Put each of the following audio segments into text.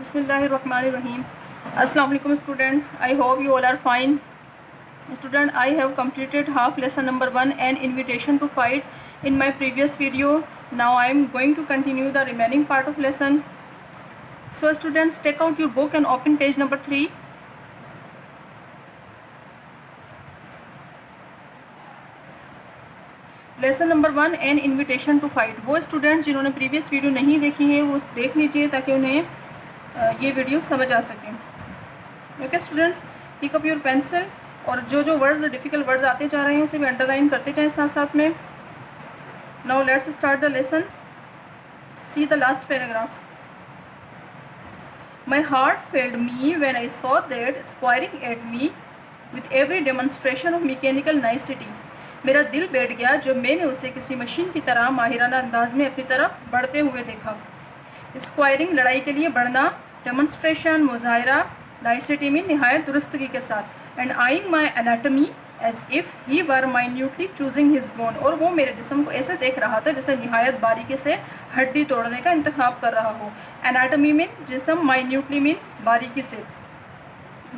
Bismillahirrahmanirrahim. Assalamu alaikum student. I hope you all are fine. Student, I have completed half lesson number 1 and invitation to fight in my previous video. Now I am going to continue the remaining part of lesson. So students, take out your book and open page number 3. Lesson number 1 and invitation to fight. वो students जिन्होंने previous video नहीं देखी है वो देख लीजिए ताकि उन्हें ये वीडियो समझ आ सके। Okay students, pick up your pencil और जो वर्ड्स डिफ़िकल्ट वर्ड्स आते जा रहे हैं उसे भी अंडरलाइन करते जाएं साथ साथ में। Now let's start the lesson. See the last paragraph. My heart failed me when I saw that squaring at me with every demonstration of mechanical nicety. मेरा दिल बैठ गया जब मैंने उसे किसी मशीन की तरह माहिराना अंदाज में अपनी तरफ बढ़ते हुए देखा। स्क्वायरिंग लड़ाई के लिए बढ़ना, डेमोन्स्ट्रेशन मुजाहिरा, नाइसिटी में नहायत दुरुस्तगी के साथ, and eyeing my anatomy as if he were minutely choosing his bone. और वो मेरे जिस्म को ऐसे देख रहा था जैसे नहायत बारीकी से हड्डी तोड़ने का इंतखाब कर रहा हो। एनाटमी में जिस्म, माइन्यूटली में बारीकी से,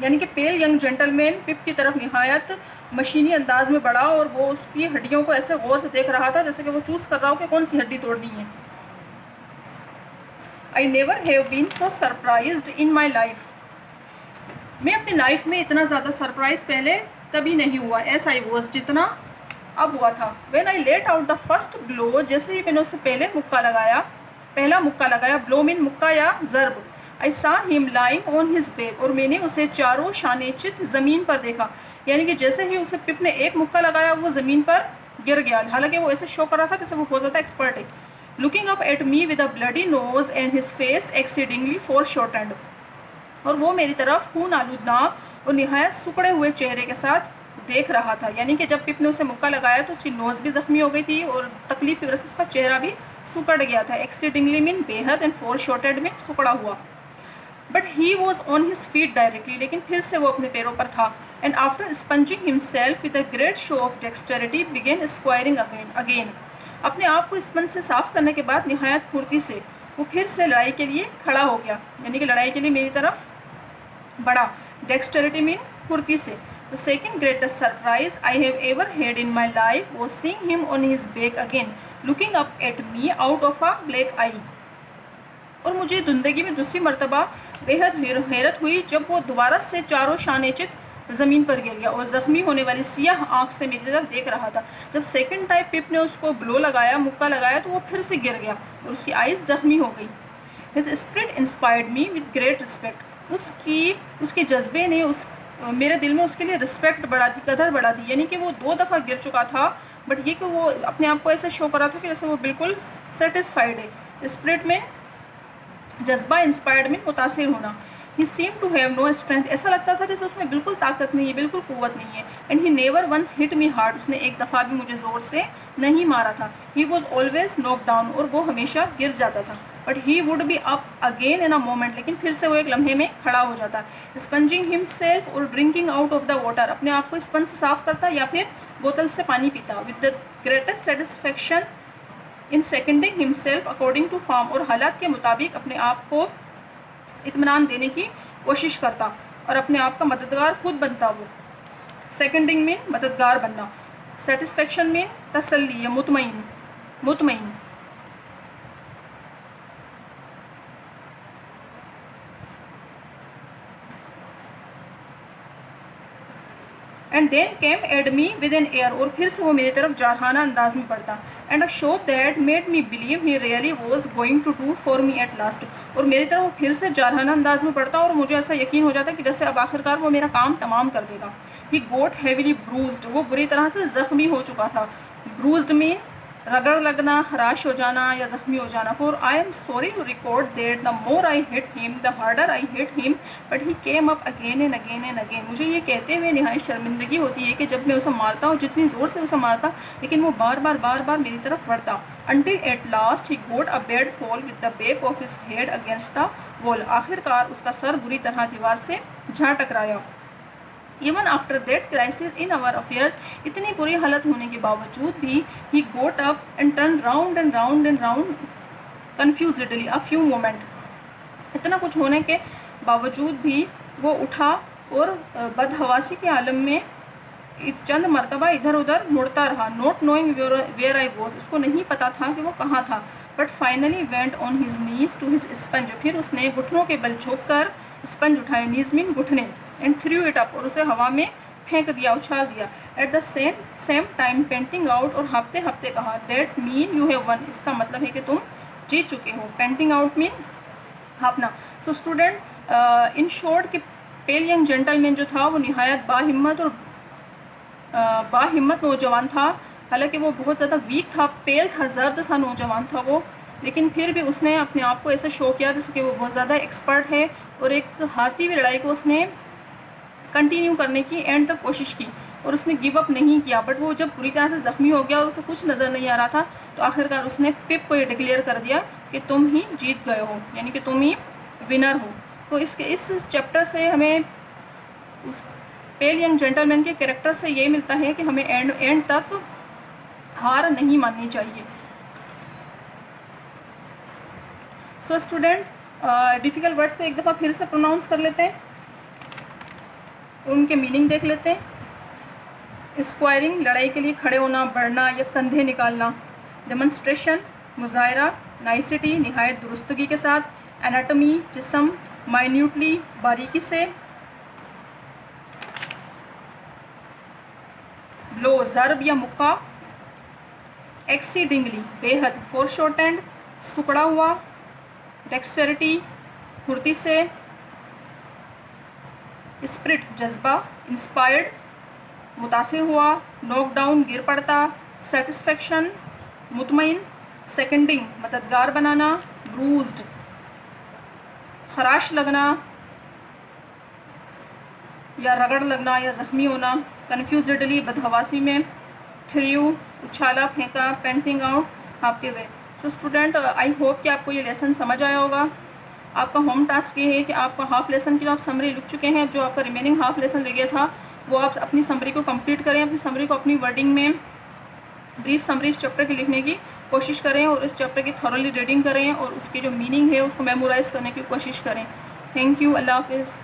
यानी कि पेल यंग जेंटलमैन पिप की तरफ नहायत मशीनी अंदाज में बढ़ा और वो उसकी हड्डियों को ऐसे गौर से देख रहा था जैसे कि वो चूज़ कर रहा हो कि कौन सी हड्डी तोड़नी है। I never have been so surprised in my life. मैं अपनी लाइफ में इतना ज़्यादा सरप्राइज पहले कभी नहीं हुआ, ऐसा ही वॉज जितना अब हुआ था। When I let out the first blow, जैसे ही मैंने उससे पहला मुक्का लगाया, ब्लो मीन मुक्का या ज़र्ब। I saw him lying on his back, और मैंने उसे चारों शानेचित ज़मीन पर देखा, यानी कि जैसे ही उसे पिप ने एक मुक्का लगाया वो ज़मीन पर गिर गया। हालांकि वो ऐसे शो कर रहा था जैसे वो बहुत ज़्यादा एक्सपर्ट है। Looking up at me with a bloody nose and his face exceedingly foreshortened, और वो मेरी तरफ खून आलूद नाक और नहायत सुकड़े हुए चेहरे के साथ देख रहा था। यानी कि जब पिप ने उसे मुक्का लगाया तो उसकी नोज़ भी ज़ख्मी हो गई थी और तकलीफ की वजह से उसका चेहरा भी सुकड़ गया था। एक्सीडिंगली मीन बेहद, एंड फोर शॉर्टेड में सुकड़ा हुआ। But he was on his feet directly, लेकिन फिर से वो अपने पैरों पर था। And after sponging himself with a great show of dexterity began squaring again. अपने आप को स्पंज से साफ करने के बाद नहायत फुर्ती से वो फिर से लड़ाई के लिए खड़ा हो गया, यानी कि लड़ाई के लिए मेरी तरफ बढ़ा। डेक्सटेरिटी मीन फुर्ती से। The second greatest surprise I have ever had in my life was seeing him on his back again looking up at me out of a black eye. और मुझे ज़िंदगी में दूसरी मरतबा बेहद हैरत हुई जब वो दोबारा से चारों शानेचित ज़मीन पर गिर गया और ज़ख्मी होने वाली सियाह आँख से मेरी तरफ देख रहा था। जब सेकंड टाइम पिप ने उसको ब्लो लगाया, मुक्का लगाया, तो वो फिर से गिर गया और उसकी आइज़ ज़ख्मी हो गई। His spirit inspired me with great respect. उसके जज्बे ने मेरे दिल में उसके लिए रिस्पेक्ट बढ़ा दी, कदर बढ़ा दी। यानी कि वो 2 दफ़ा गिर चुका था, बट ये कि वो अपने आप को ऐसे शो कर रहा था कि जैसे वो बिल्कुल सेटिस्फाइड है। स्पिरिट में जज्बा, इंस्पायर्ड में मुतासिर होना। He seem to have no strength, ऐसा लगता था जैसे उसमें बिल्कुल ताकत नहीं है, बिल्कुल कुव्वत नहीं है। And he never once hit me hard, उसने एक दफ़ा भी मुझे ज़ोर से नहीं मारा था। He was always knock down, और वो हमेशा गिर जाता था। But he would be up again in a moment, लेकिन फिर से वो एक लम्हे में खड़ा हो जाता। स्पंजिंग हिमसेल्फ और drinking out of the water, अपने आप को स्पंज से साफ करता या फिर बोतल से पानी पीता। With the greatest satisfaction in seconding himself according to form, और हालात के मुताबिक अपने आप को इत्मीनान देने की कोशिश करता और अपने आप का मददगार खुद बनता। वो सेकेंडिंग में मददगार बनना, सेटिस्फेक्शन में तसल्ली या मुतमईन। And then came at me with an air, और फिर से वो मेरी तरफ जारहाना अंदाज में पड़ता। And a show that made me believe he really was going to do for me at last, और मेरी तरफ वो फिर से जारहाना अंदाज में पड़ता और मुझे ऐसा यकीन हो जाता कि जैसे अब आखिरकार वो मेरा काम तमाम कर देगा। ही गोट हैवीली ब्रूज्ड, वो बुरी तरह से ज़ख्मी हो चुका था। ब्रूज्ड में रगड़ लगना, खराश हो जाना या ज़ख्मी हो जाना। For I am sorry to record that the more I hit him the harder I hit him but he came up again and again and again. मुझे ये कहते हुए नहायत शर्मिंदगी होती है कि जब मैं उसे मारता हूँ, जितनी ज़ोर से उसे मारता, लेकिन वो बार बार मेरी तरफ बढ़ता। until at last he got a bad fall with the back of his head against the wall, आखिरकार उसका सर बुरी तरह दीवार से जा टकराया। Even after that crisis in our affairs, इतनी बुरी हालत होने के बावजूद भी he got up and turned round and round and round confusedly a few moments इतना कुछ होने के बावजूद भी वो उठा और बदहवासी के आलम में चंद मरतबा इधर उधर मुड़ता रहा। Not knowing where I was, उसको नहीं पता था कि वो कहाँ था। But finally went on his knees to his sponge, फिर उसने घुटनों के बल झुक कर स्पंज उठाए, नीज मीन घुटने, एंड थ्रू इट अप, और उसे हवा में फेंक दिया, उछाल दिया। At the same time panting out, और हाँपते हाँपते कहा, that mean you have won, इसका मतलब है कि तुम जीत चुके हो। पेंटिंग आउट मीन हाँपना। सो स्टूडेंट इन शॉर्ट कि पेल यंग जेंटलमैन जो था वो निहायत बाहिम्मत और बाहिम्मत नौजवान था। हालांकि वो बहुत ज़्यादा वीक था, पेल था, जर्द सा नौजवान था वो, लेकिन फिर भी उसने अपने आप को ऐसे शो किया जैसे कि वो बहुत ज़्यादा एक्सपर्ट है, और एक हारती हुई लड़ाई को उसने कंटिन्यू करने की एंड तक कोशिश की, और उसने गिव अप नहीं किया। बट वो जब पूरी तरह से ज़ख्मी हो गया और उसे कुछ नज़र नहीं आ रहा था, तो आखिरकार उसने पिप को ये डिक्लेयर कर दिया कि तुम ही जीत गए हो, यानी कि तुम ही विनर हो। तो इस चैप्टर से हमें उस पेल यंग जेंटलमैन के कैरेक्टर से ये मिलता है कि हमें एंड तक हार नहीं माननी चाहिए। सो स्टूडेंट, डिफ़िकल्ट वर्ड्स को एक दफ़ा फिर से प्रोनाउंस कर लेते हैं, उनके मीनिंग देख लेते हैं। स्क्वायरिंग, लड़ाई के लिए खड़े होना, बढ़ना या कंधे निकालना। डेमोन्स्ट्रेशन, मुजाहरा, नाइसिटी, निहायत दुरुस्तगी के साथ। एनाटमी, जिस्म, माइन्यूटली, बारीकी से। ब्लो, ज़रब या मुक्का। एक्सीडिंगली, बेहद, फोरशॉर्टेंड, सुकड़ा हुआ। डेक्सटेरिटी, फुर्ती से। स्पिरिट, जज्बा। इंस्पायर्ड, मुतासिर हुआ। नॉकडाउन, गिर पड़ता। सेटिस्फेक्शन, मुतमईन। सेकेंडिंग, मददगार बनाना। ब्रूज्ड, खराश लगना या रगड़ लगना या ज़ख्मी होना। कन्फ्यूजडली, बदहवासी में। थ्रू, उछाला, फेंका। पेंटिंग आउट, हाँपते हुए। सो स्टूडेंट, आई होप कि आपको ये लेसन समझ आया होगा। आपका होम टास्क ये है कि आपका हाफ लेसन की जो आप समरी लिख चुके हैं, जो आपका रिमेनिंग हाफ लेसन रह गया था, वो आप अपनी समरी को कंप्लीट करें। अपनी समरी को अपनी वर्डिंग में ब्रीफ समरी इस चैप्टर की लिखने की कोशिश करें, और इस चैप्टर की थॉरली रीडिंग करें, और उसकी जो मीनिंग है उसको मेमोराइज़ करने की कोशिश करें। थैंक यू, अल्लाह हाफिज़।